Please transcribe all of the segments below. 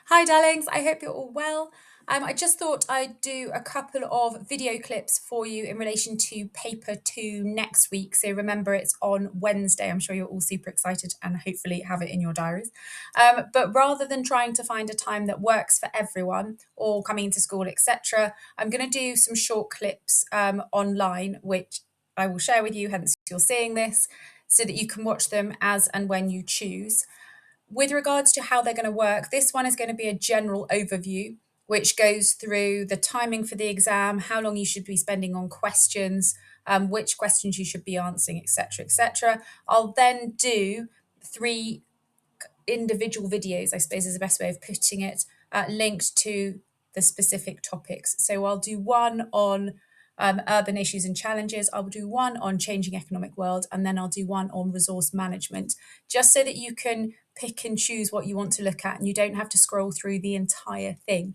Hi, darlings. I hope you're all well. I just thought I'd do a couple of video clips for you in relation to paper two next week. So remember, it's on Wednesday. I'm sure you're all super excited and hopefully have it in your diaries. But rather than trying to find a time that works for everyone or coming into school, etc., I'm going to do some short clips online, which I will share with you, hence you're seeing this, so that you can watch them as and when you choose. With regards to how they're going to work, this one is going to be a general overview, which goes through the timing for the exam, how long you should be spending on questions, which questions you should be answering, etc., etc. I'll then do three individual videos, I suppose is the best way of putting it, linked to the specific topics. So I'll do one on urban issues and challenges. I'll do one on changing economic world, and then I'll do one on resource management, just so that you can pick and choose what you want to look at and you don't have to scroll through the entire thing.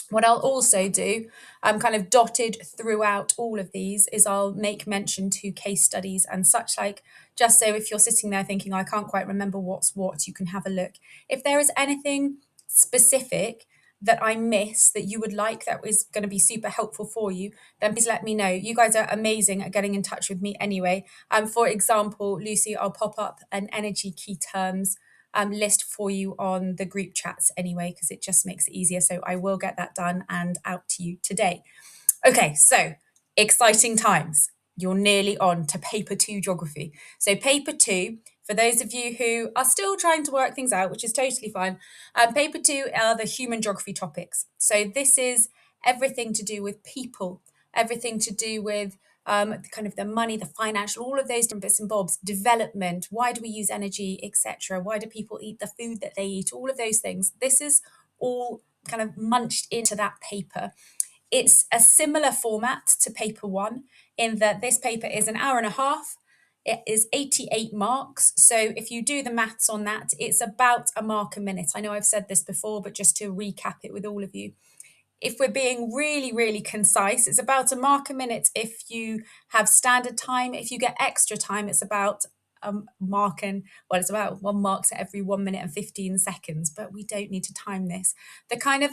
What I'll also do, kind of dotted throughout all of these, is I'll make mention to case studies and such like, just so if you're sitting there thinking, I can't quite remember what's what, you can have a look. If there is anything specific that I miss that you would like that is going to be super helpful for you, then please let me know. You guys are amazing at getting in touch with me anyway. For example, Lucy, I'll pop up an energy key terms list for you on the group chats anyway, because it just makes it easier. So I will get that done and out to you today. Okay, so exciting times. You're nearly on to paper two geography. So paper two, for those of you who are still trying to work things out, which is totally fine, paper two are the human geography topics. So this is everything to do with people, everything to do with kind of the money, the financial, all of those different bits and bobs, development, why do we use energy, etc. Why do people eat the food that they eat, all of those things. This is all kind of munched into that paper. It's a similar format to paper one in that this paper is an hour and a half. It is 88 marks. So if you do the maths on that, it's about a mark a minute. I know I've said this before, but just to recap it with all of you. If we're being really, really concise, it's about a mark a minute if you have standard time. If you get extra time, it's about mark and, well, it's about 1 mark to every 1 minute and 15 seconds, but we don't need to time this. The kind of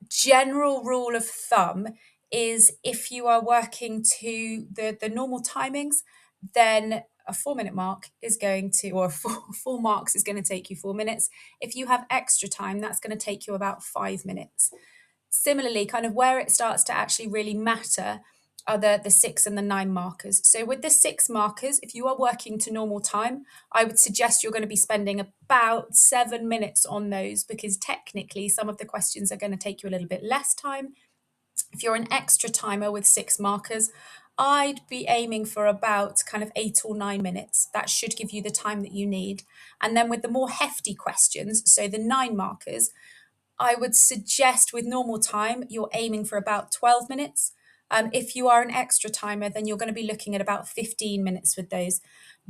general rule of thumb is if you are working to the normal timings, then a 4 minute mark is going to, or four marks is going to take you 4 minutes. If you have extra time, that's going to take you about 5 minutes. Similarly, kind of where it starts to actually really matter are the 6 and the 9 markers. So with the 6 markers, if you are working to normal time, I would suggest you're going to be spending about 7 minutes on those, because technically some of the questions are going to take you a little bit less time. If you're an extra timer with 6 markers, I'd be aiming for about kind of 8 or 9 minutes. That should give you the time that you need. And then with the more hefty questions, so the 9 markers, I would suggest with normal time, you're aiming for about 12 minutes. If you are an extra timer, then you're going to be looking at about 15 minutes with those.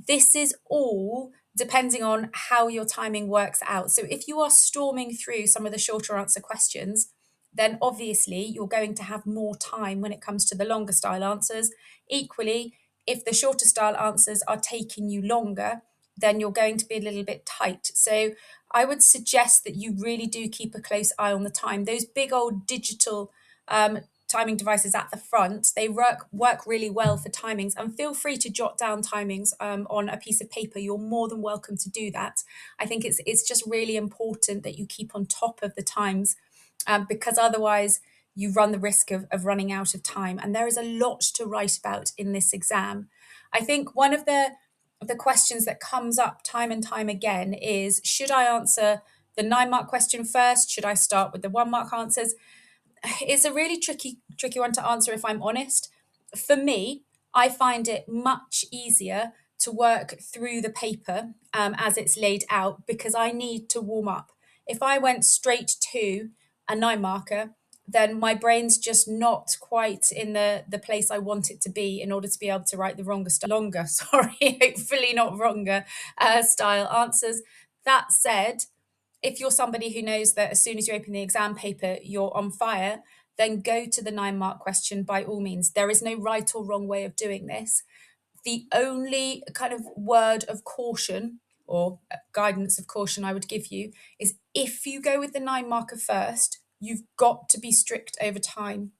This is all depending on how your timing works out. So if you are storming through some of the shorter answer questions, then obviously you're going to have more time when it comes to the longer style answers. Equally, if the shorter style answers are taking you longer, then you're going to be a little bit tight. So I would suggest that you really do keep a close eye on the time. Those big old digital timing devices at the front, they work really well for timings. And feel free to jot down timings on a piece of paper. You're more than welcome to do that. I think it's just really important that you keep on top of the times, because otherwise you run the risk of running out of time. And there is a lot to write about in this exam. I think one of the questions that comes up time and time again is, should I answer the 9 mark question first? Should I start with the 1 mark answers? It's a really tricky one to answer, if I'm honest. For me, I find it much easier to work through the paper as it's laid out, because I need to warm up. If I went straight to a 9 marker, then my brain's just not quite in the place I want it to be in order to be able to write the hopefully not wronger style answers. That said, if you're somebody who knows that as soon as you open the exam paper, you're on fire, then go to the 9 mark question by all means. There is no right or wrong way of doing this. The only kind of word of caution or guidance of caution I would give you is, if you go with the 9 marker first, you've got to be strict over time.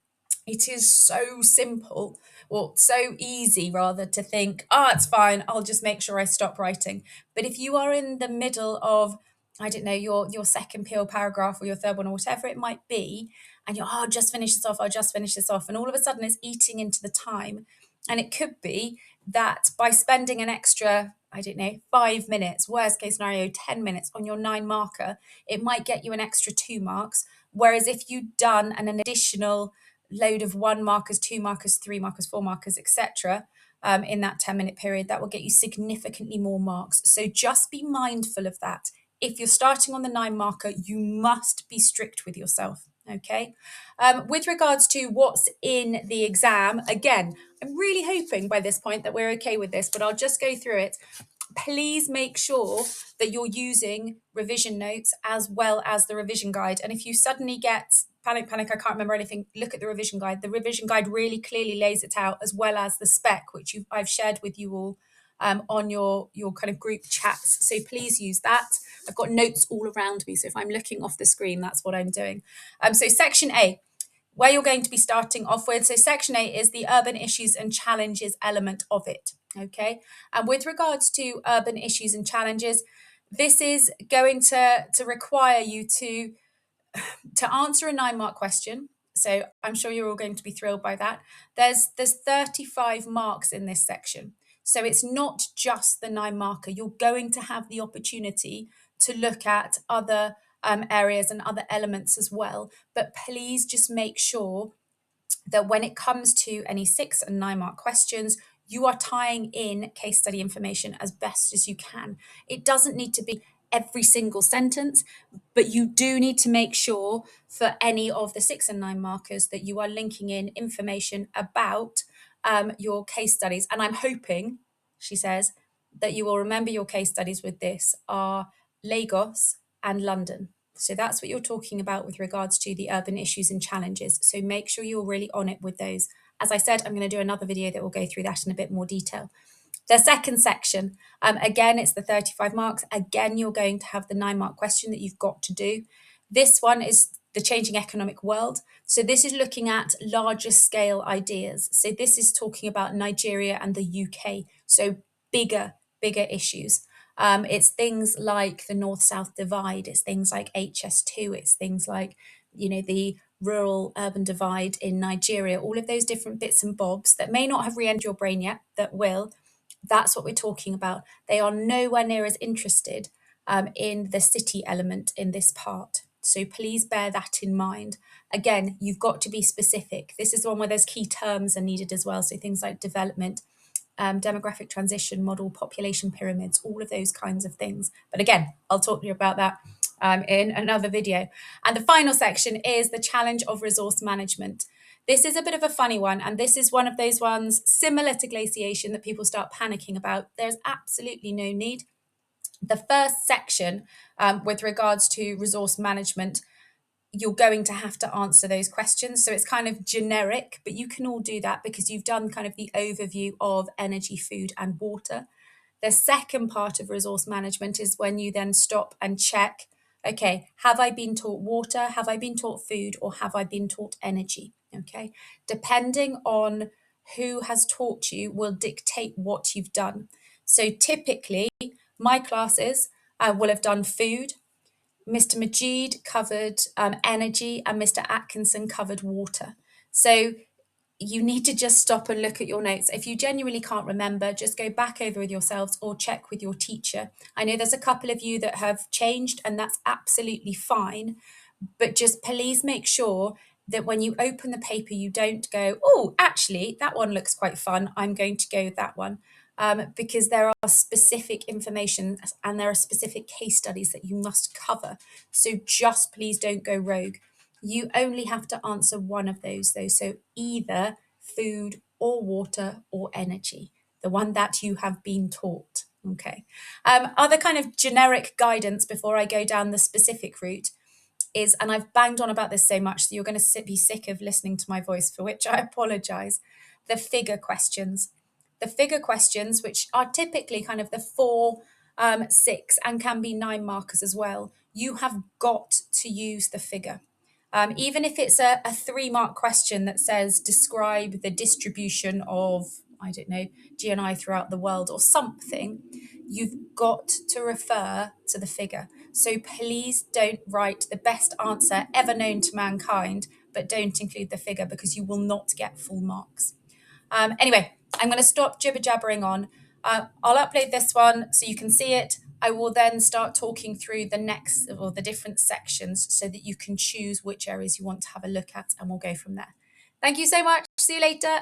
It is so simple, or so easy rather, to think, it's fine, I'll just make sure I stop writing. But if you are in the middle of, I don't know, your second PL paragraph or your third one or whatever it might be, and you're, I'll just finish this off, and all of a sudden it's eating into the time. And it could be that by spending an extra, I don't know, 5 minutes, worst case scenario, 10 minutes on your 9 marker, it might get you an extra 2 marks. Whereas if you'd done an additional load of 1 markers, 2 markers, 3 markers, 4 markers, etc., in that 10-minute period, that will get you significantly more marks. So just be mindful of that. If you're starting on the 9 marker, you must be strict with yourself. Okay. With regards to what's in the exam, again, I'm really hoping by this point that we're okay with this, but I'll just go through it. Please make sure that you're using revision notes as well as the revision guide. And if you suddenly get panic, I can't remember anything, look at the revision guide. The revision guide really clearly lays it out, as well as the spec, which I've shared with you all on your kind of group chats. So please use that. I've got notes all around me, so if I'm looking off the screen, that's what I'm doing. So section A, where you're going to be starting off with. So section A is the urban issues and challenges element of it. Okay. And with regards to urban issues and challenges, this is going to require you to answer a 9-mark question. So I'm sure you're all going to be thrilled by that. There's 35 marks in this section. So it's not just the 9 marker. You're going to have the opportunity to look at other areas and other elements as well. But please just make sure that when it comes to any 6 and 9 mark questions, you are tying in case study information as best as you can. It doesn't need to be every single sentence, but you do need to make sure for any of the 6 and 9 markers that you are linking in information about your case studies. And I'm hoping, she says, that you will remember your case studies with this are Lagos and London. So that's what you're talking about with regards to the urban issues and challenges. So make sure you're really on it with those. As I said, I'm going to do another video that will go through that in a bit more detail. The second section, again, it's the 35 marks. Again, you're going to have the 9-mark question that you've got to do. This one is the changing economic world. So this is looking at larger scale ideas. So this is talking about Nigeria and the UK. So bigger issues. It's things like the North-South divide. It's things like HS2. It's things like, the rural-urban divide in Nigeria. All of those different bits and bobs that may not have re-entered your brain yet, that will. That's what we're talking about. They are nowhere near as interested in the city element in this part. So please bear that in mind. Again, you've got to be specific. This is the one where there's key terms are needed as well. So things like development, demographic transition model, population pyramids, all of those kinds of things. But again, I'll talk to you about that in another video. And the final section is the challenge of resource management. This is a bit of a funny one, and this is one of those ones similar to glaciation that people start panicking about. There's absolutely no need. The first section with regards to resource management, you're going to have to answer those questions. So it's kind of generic, but you can all do that because you've done kind of the overview of energy, food, and water. The second part of resource management is when you then stop and check, okay, have I been taught water? Have I been taught food? Or have I been taught energy? Okay, depending on who has taught you will dictate what you've done. So typically, my classes will have done food. Mr. Majid covered energy and Mr. Atkinson covered water. So you need to just stop and look at your notes. If you genuinely can't remember, just go back over with yourselves or check with your teacher. I know there's a couple of you that have changed, and that's absolutely fine. But just please make sure that when you open the paper, you don't go, oh, actually, that one looks quite fun. I'm going to go with that one. Because there are specific information and there are specific case studies that you must cover. So just please don't go rogue. You only have to answer one of those, though. So either food or water or energy, the one that you have been taught. Okay. Other kind of generic guidance before I go down the specific route is, and I've banged on about this so much, so you're going to be sick of listening to my voice, for which I apologize. The figure questions. The figure questions, which are typically kind of the 4 6 and can be 9 markers as well. You have got to use the figure. Even if it's a 3-mark question that says describe the distribution of, I don't know, GNI throughout the world or something, you've got to refer to the figure. So please don't write the best answer ever known to mankind, but don't include the figure because you will not get full marks. Anyway, I'm going to stop jibber jabbering on. I'll upload this one so you can see it. I will then start talking through the next or the different sections so that you can choose which areas you want to have a look at, and we'll go from there. Thank you so much. See you later.